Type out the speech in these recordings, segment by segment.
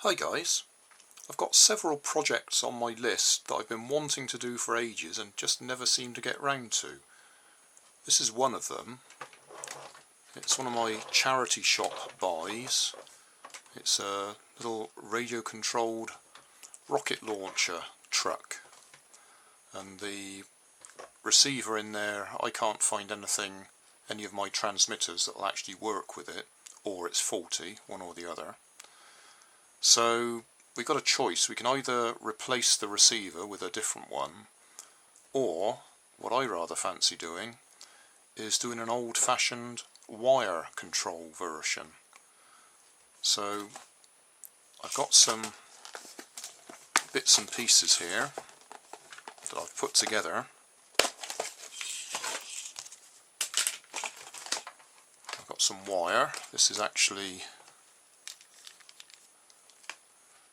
Hi guys, I've got several projects on my list that I've been wanting to do for ages and just never seem to get round to. This is one of them. It's one of my charity shop buys. It's a little radio controlled rocket launcher truck, and the receiver in there, I can't find any of my transmitters that will actually work with it, or it's faulty, one or the other. So we've got a choice. We can either replace the receiver with a different one, or what I rather fancy doing is doing an old-fashioned wire control version. So I've got some bits and pieces here that I've put together. I've got some wire. This is actually,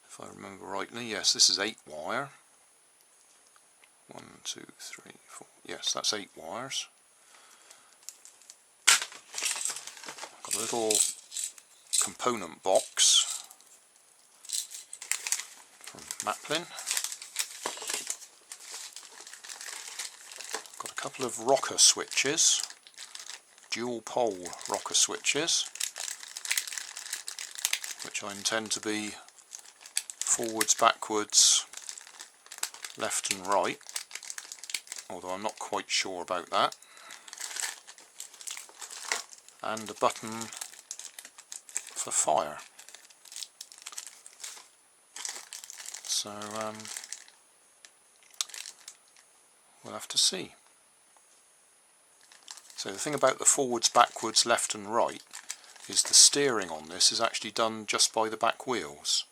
if I remember rightly, yes, this is 8 wire. 1, 2, 3, 4. Yes, that's 8 wires. I've got a little component box from Mattel. Got a couple of rocker switches, dual pole rocker switches, which I intend to be forwards, backwards, left and right, although I'm not quite sure about that, and a button for fire. So we'll have to see. So the thing about the forwards, backwards, left and right is the steering on this is actually done just by the back wheels.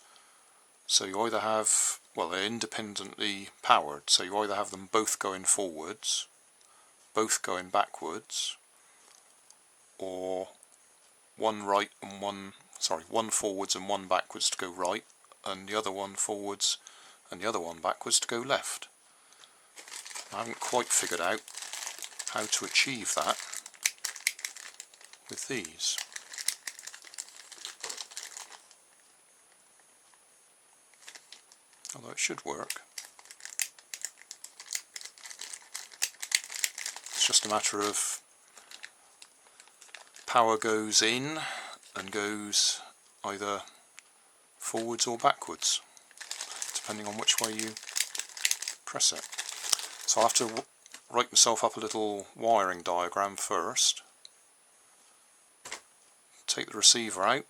So you either have, well, they're independently powered, so you either have them both going forwards, both going backwards, or one forwards and one backwards to go right, and the other one forwards and the other one backwards to go left. I haven't quite figured out how to achieve that with these. Although it should work. It's just a matter of power goes in and goes either forwards or backwards, depending on which way you press it. So I'll have to write myself up a little wiring diagram first. Take the receiver out.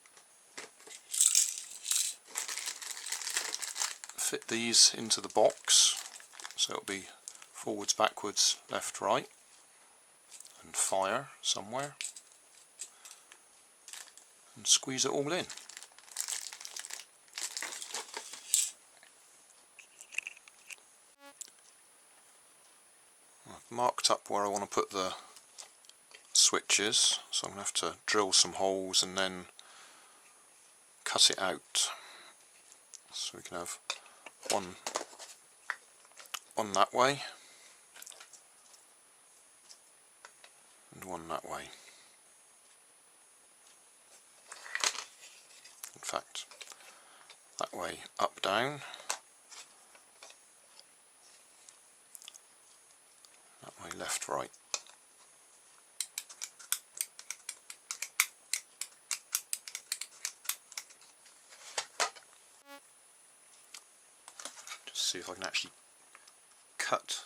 Fit these into the box, so it'll be forwards, backwards, left, right, and fire somewhere, and squeeze it all in. I've marked up where I want to put the switches, so I'm going to have to drill some holes and then cut it out, so we can have one that way and one that way. In fact, that way up, down, that way left, right. Just see if I can actually cut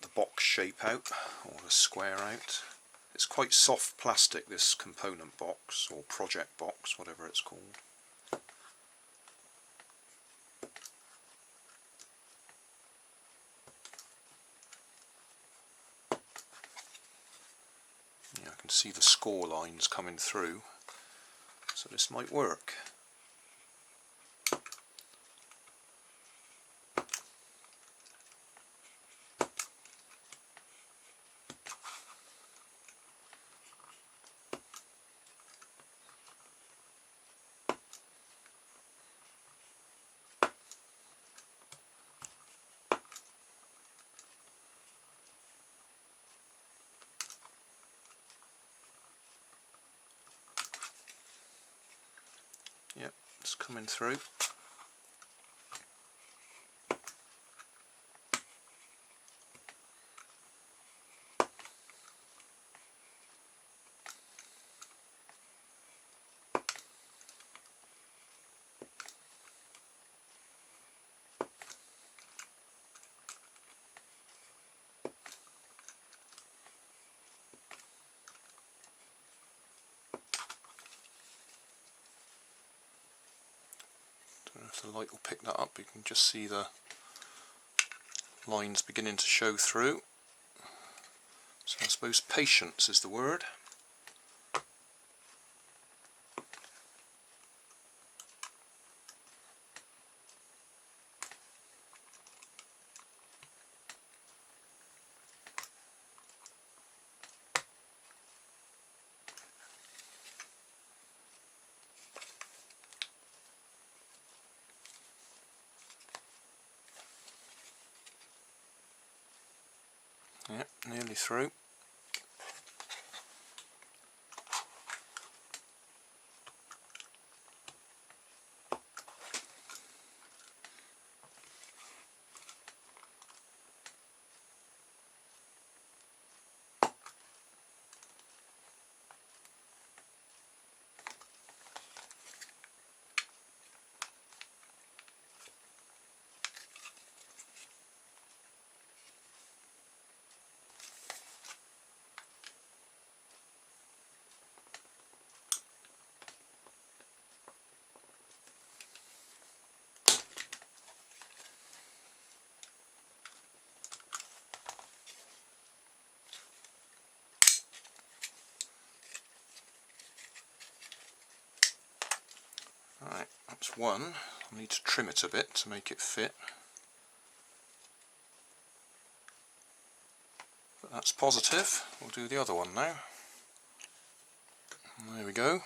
the box shape out, or the square out. It's quite soft plastic, this component box or project box, whatever it's called. Yeah, I can see the score lines coming through, so this might work. It's coming through. Don't know if the light will pick that up. You can just see the lines beginning to show through. So I suppose patience is the word. Yep, nearly through. Right, that's one. I need to trim it a bit to make it fit. But that's positive. We'll do the other one now. There we go.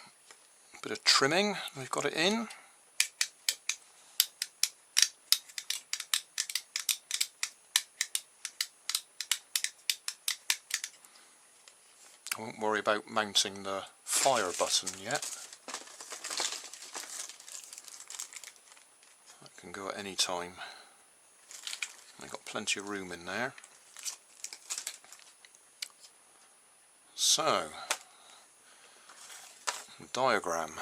Bit of trimming, we've got it in. I won't worry about mounting the fire button yet. That can go at any time. I've got plenty of room in there. So, diagram.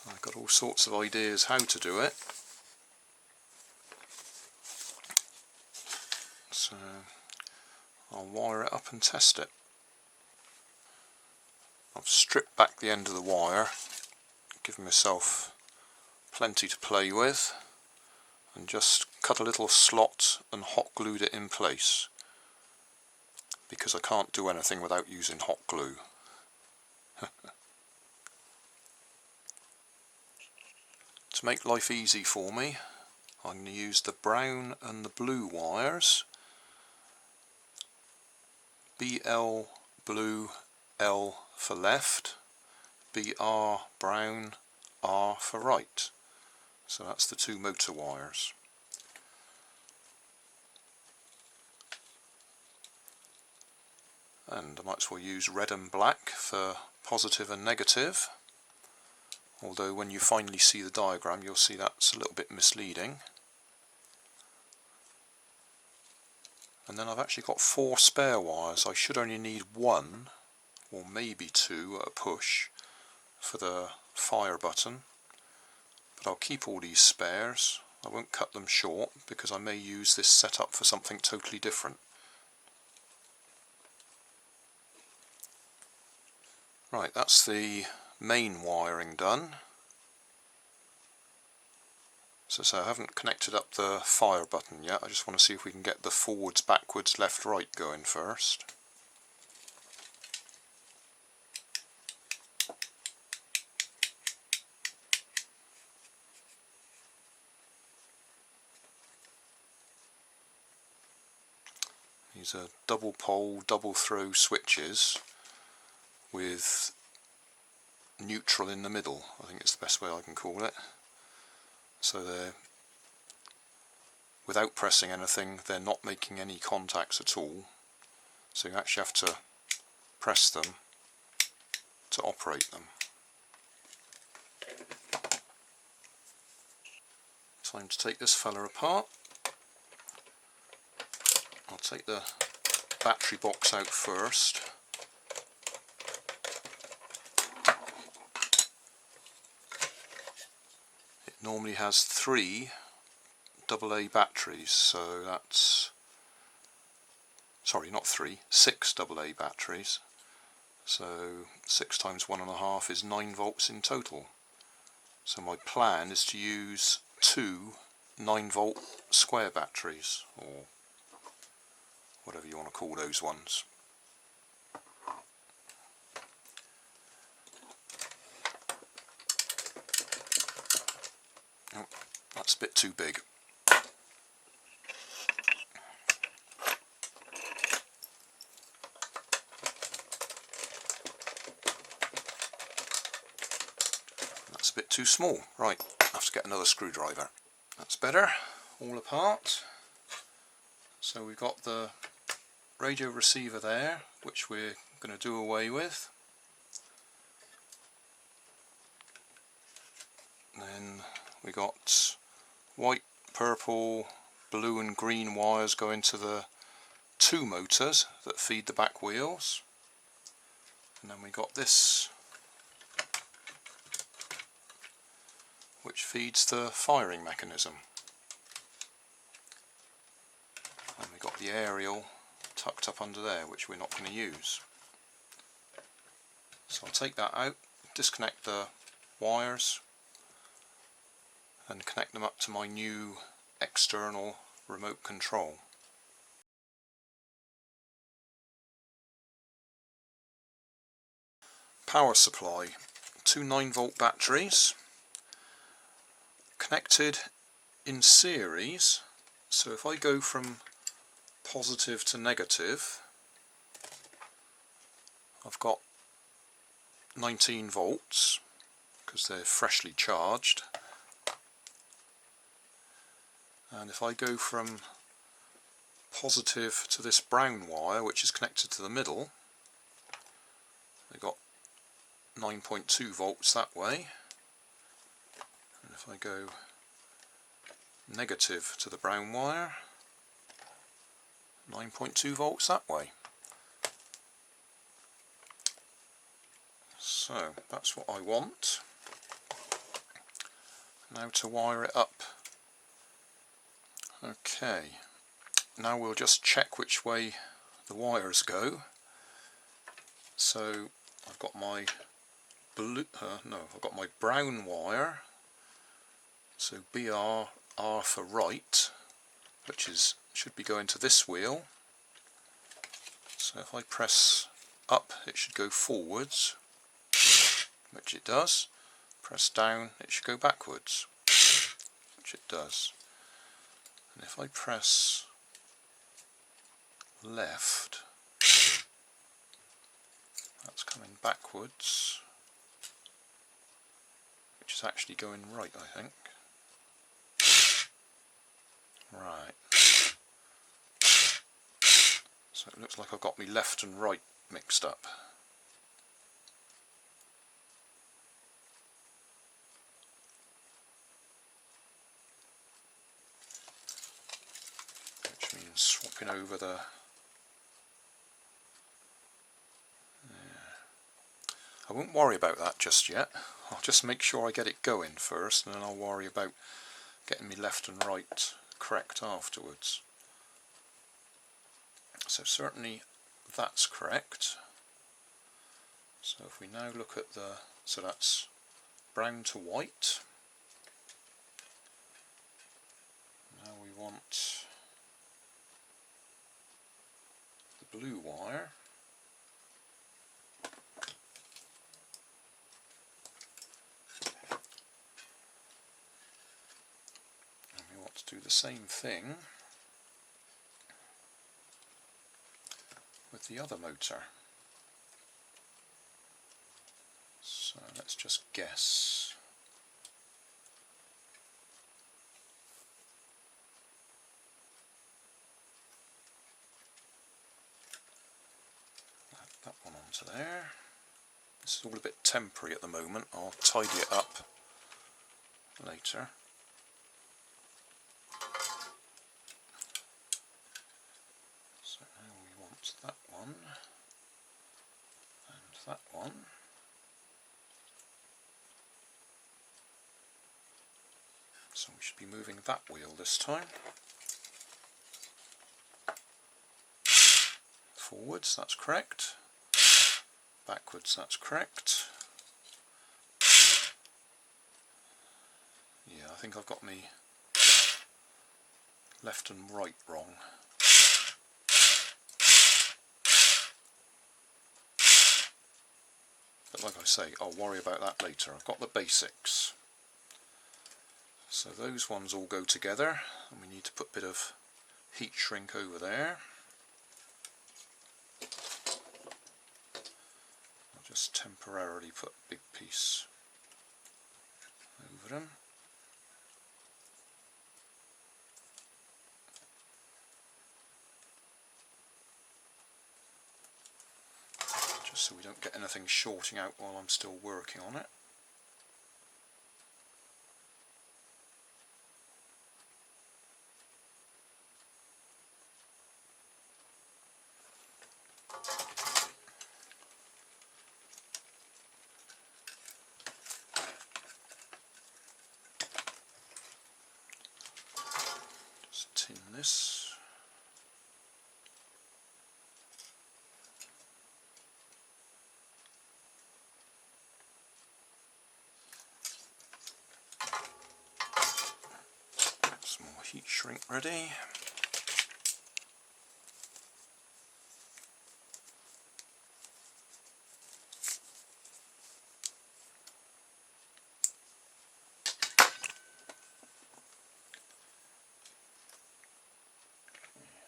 I've got all sorts of ideas how to do it. So, I'll wire it up and test it. I've stripped back the end of the wire, given myself plenty to play with, and just cut a little slot and hot glued it in place, because I can't do anything without using hot glue. To make life easy for me, I'm going to use the brown and the blue wires. BL blue, L for left, BR brown, R for right. So that's the two motor wires. And I might as well use red and black for positive and negative, although when you finally see the diagram you'll see that's a little bit misleading. And then I've actually got 4 spare wires. I should only need 1 or maybe 2 at a push for the fire button, but I'll keep all these spares. I won't cut them short because I may use this setup for something totally different. Right, that's the main wiring done. So I haven't connected up the fire button yet. I just want to see if we can get the forwards, backwards, left, right going first. These are double pole, double throw switches with neutral in the middle. I think it's the best way I can call it. So they're, without pressing anything, they're not making any contacts at all. So you actually have to press them to operate them. Time to take this fella apart. I'll take the battery box out first. It normally has 3 AA batteries, so that's, sorry, not 3, 6 AA batteries. So 6 times 1.5 is 9 volts in total. So my plan is to use 2 9-volt square batteries, or whatever you want to call those ones. Oh, that's a bit too big. That's a bit too small. Right, I have to get another screwdriver. That's better, all apart. So we've got the radio receiver there, which we're going to do away with. Then we got white, purple, blue and green wires going to the 2 motors that feed the back wheels. And then we got this, which feeds the firing mechanism. And we got the aerial tucked up under there, which we're not going to use. So I'll take that out, disconnect the wires and connect them up to my new external remote control. Power supply, 2 9-volt batteries connected in series. So if I go from positive to negative, I've got 19 volts because they're freshly charged. And if I go from positive to this brown wire, which is connected to the middle, I've got 9.2 volts that way. And if I go negative to the brown wire, 9.2 volts that way. So that's what I want. Now to wire it up. Okay, now we'll just check which way the wires go. So I've got my blue, I've got my brown wire. So BR, R for right, which should be going to this wheel. So if I press up, it should go forwards, which it does. Press down, it should go backwards, which it does. And if I press left, that's coming backwards, which is actually going right, I think. Right. So it looks like I've got me left and right mixed up. Which means swapping over the... I won't worry about that just yet. I'll just make sure I get it going first, and then I'll worry about getting me left and right correct afterwards. So certainly that's correct. So if we now look at the, so that's brown to white. Now we want the blue wire. And we want to do the same thing with the other motor. So let's just guess. Add that one onto there. This is all a bit temporary at the moment. I'll tidy it up later. So now we want that one and that one. So we should be moving that wheel this time. Forwards, that's correct. Backwards, that's correct. Yeah, I think I've got me left and right wrong. But like I say, I'll worry about that later. I've got the basics. So those ones all go together, and we need to put a bit of heat shrink over there. I'll just temporarily put a big piece over them. Just so we don't get anything shorting out while I'm still working on it. Just tin this. Some more heat shrink ready.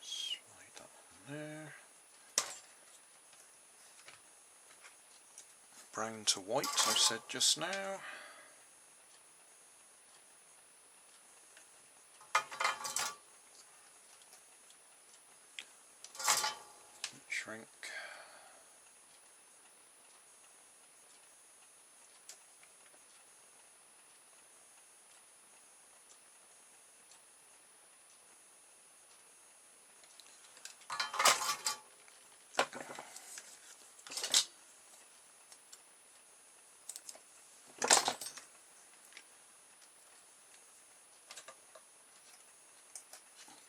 Slide that on there. Brown to white, I said just now. Shrink.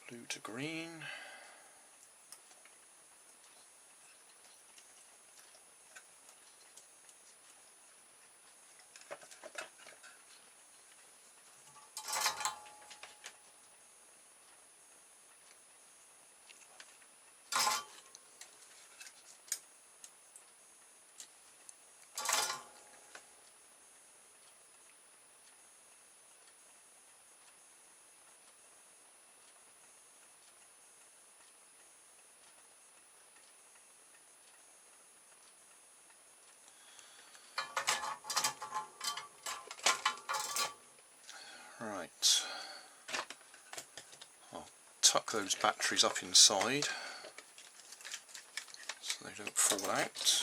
Blue to green. Right, I'll tuck those batteries up inside so they don't fall out.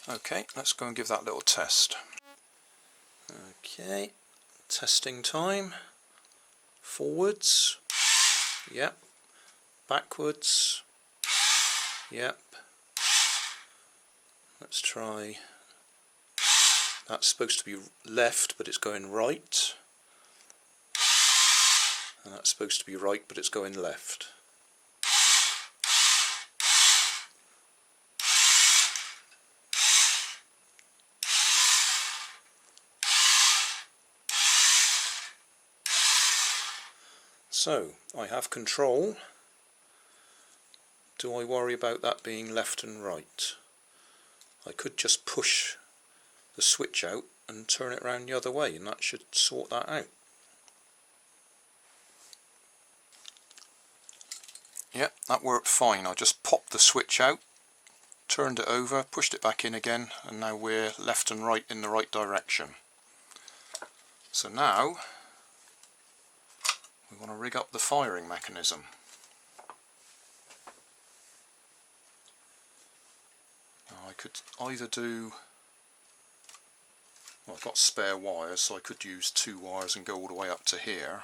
Okay, let's go and give that a little test. Okay, testing time. Forwards, yep. Backwards, yep. Let's try. That's supposed to be left, but it's going right. And that's supposed to be right, but it's going left. So, I have control. Do I worry about that being left and right? I could just push the switch out and turn it around the other way, and that should sort that out. Yep, that worked fine. I just popped the switch out, turned it over, pushed it back in again, and now we're left and right in the right direction. So now we want to rig up the firing mechanism. Now I could either do, well, I've got spare wires, so I could use 2 wires and go all the way up to here.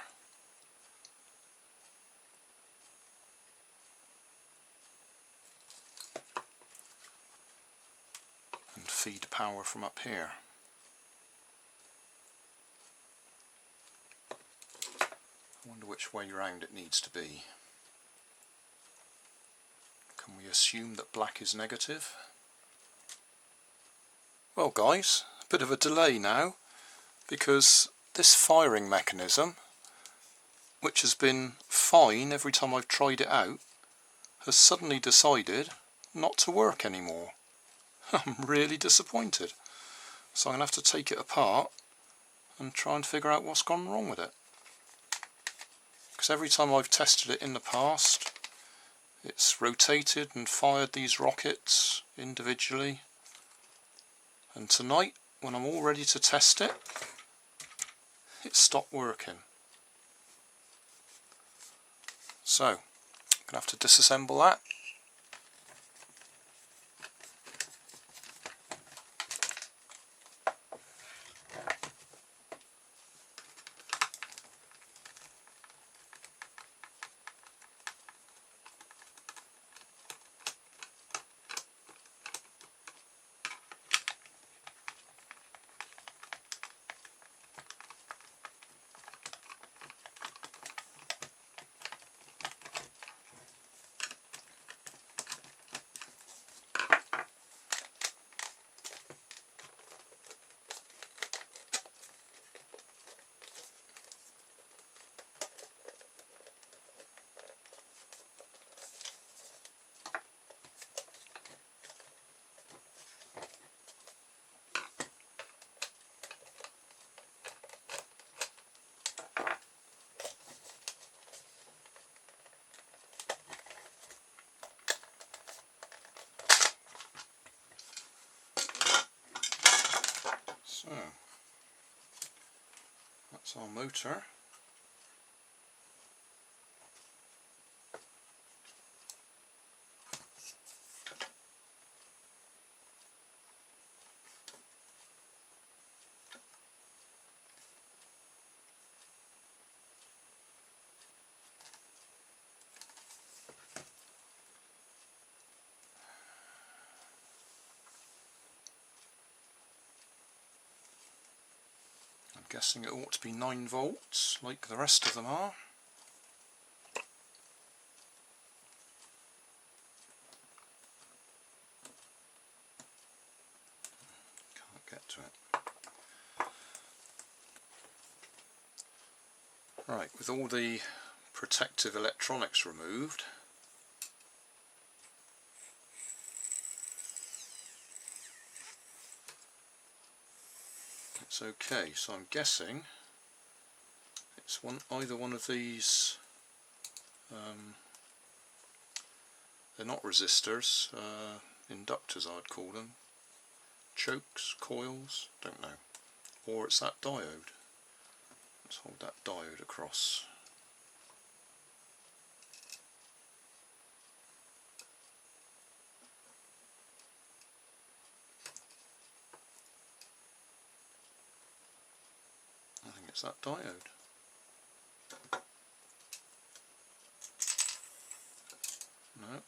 And feed power from up here. I wonder which way round it needs to be. Can we assume that black is negative? Well guys, a bit of a delay now, because this firing mechanism, which has been fine every time I've tried it out, has suddenly decided not to work anymore. I'm really disappointed. So I'm going to have to take it apart and try and figure out what's gone wrong with it. Because every time I've tested it in the past, it's rotated and fired these rockets individually. And tonight, when I'm all ready to test it, it stopped working. So, I'm going to have to disassemble that. So, that's our motor. Guessing it ought to be 9 volts like the rest of them are. Can't get to it. Right, with all the protective electronics removed, it's okay. So I'm guessing it's either one of these, they're not resistors, inductors I'd call them, chokes, coils, don't know, or it's that diode. Let's hold that diode across. I think it's that diode. No.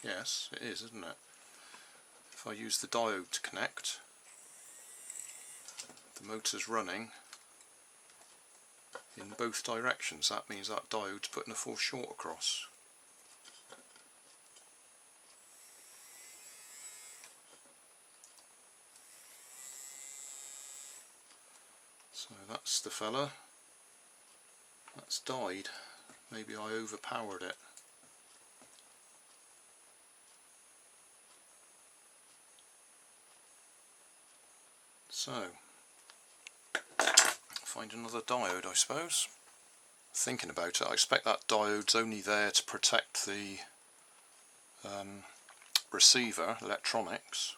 Yes, it is, isn't it? If I use the diode to connect, the motor's running in both directions. That means that diode's putting a full short across. So that's the fella. That's died. Maybe I overpowered it. So, find another diode, I suppose. Thinking about it, I expect that diode's only there to protect the receiver electronics.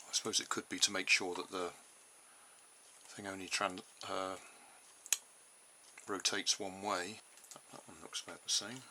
I suppose it could be to make sure that the thing only rotates one way. That one looks about the same.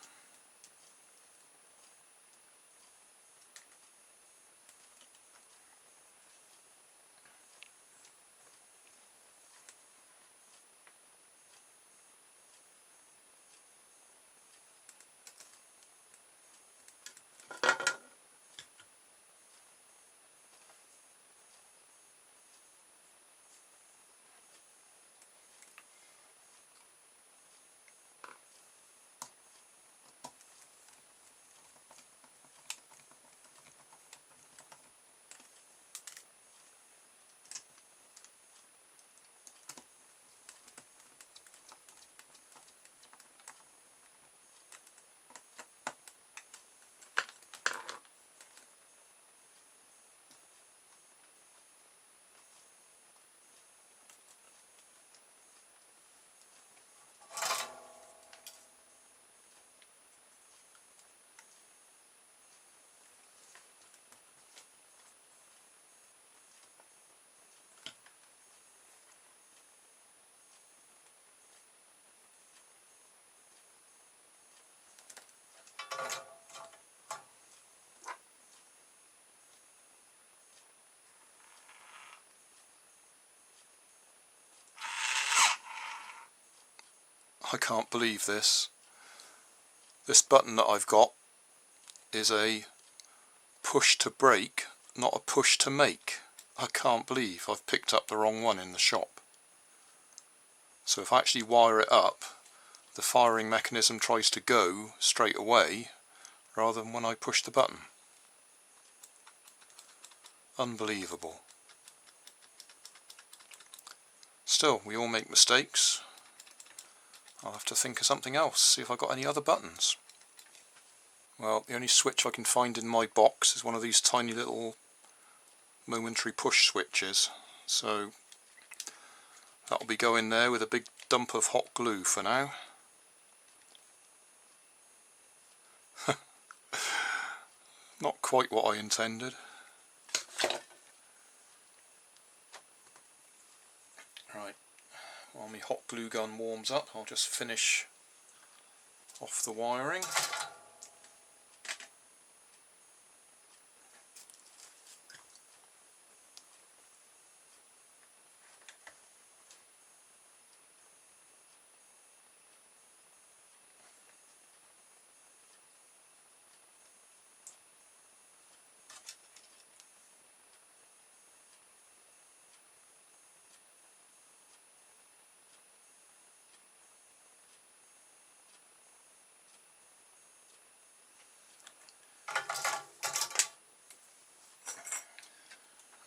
I can't believe this. This button that I've got is a push to break, not a push to make. I can't believe I've picked up the wrong one in the shop. So if I actually wire it up, the firing mechanism tries to go straight away rather than when I push the button. Unbelievable. Still, we all make mistakes. I'll have to think of something else, see if I've got any other buttons. Well, the only switch I can find in my box is one of these tiny little momentary push switches, so that'll be going there with a big dump of hot glue for now. Not quite what I intended. Right, while my hot glue gun warms up, I'll just finish off the wiring.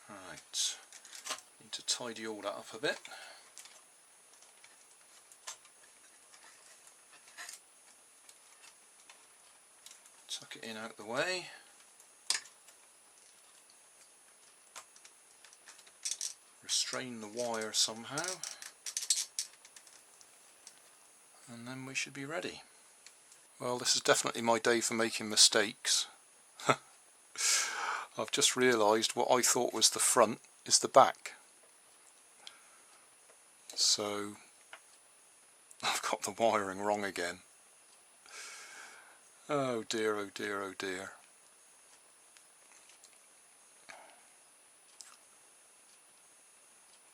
Right, need to tidy all that up a bit. Tuck it in out the way. Restrain the wire somehow. And then we should be ready. Well, this is definitely my day for making mistakes. I've just realised what I thought was the front is the back. So I've got the wiring wrong again. Oh dear, oh dear, oh dear.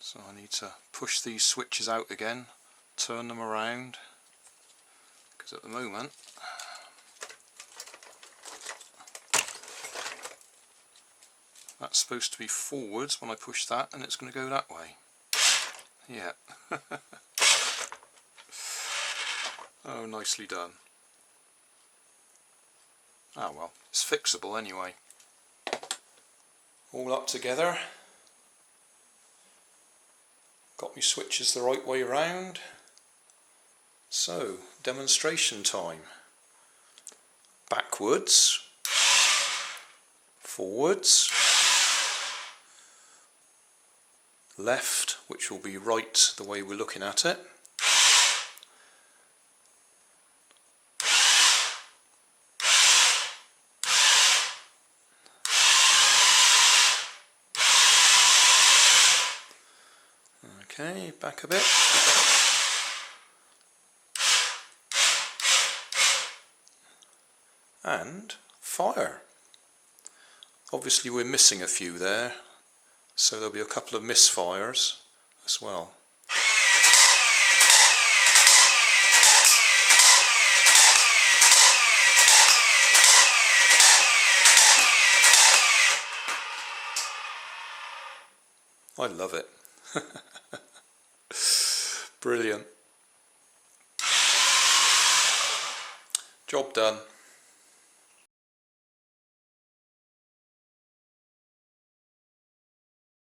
So I need to push these switches out again, turn them around, because at the moment that's supposed to be forwards when I push that, and it's going to go that way. Yeah. Oh, nicely done. Ah well, it's fixable anyway. All up together. Got my switches the right way round. So, demonstration time. Backwards, forwards, left, which will be right the way we're looking at it. Okay, back a bit. And fire. Obviously we're missing a few there, so there'll be a couple of misfires as well. I love it. Brilliant. Job done.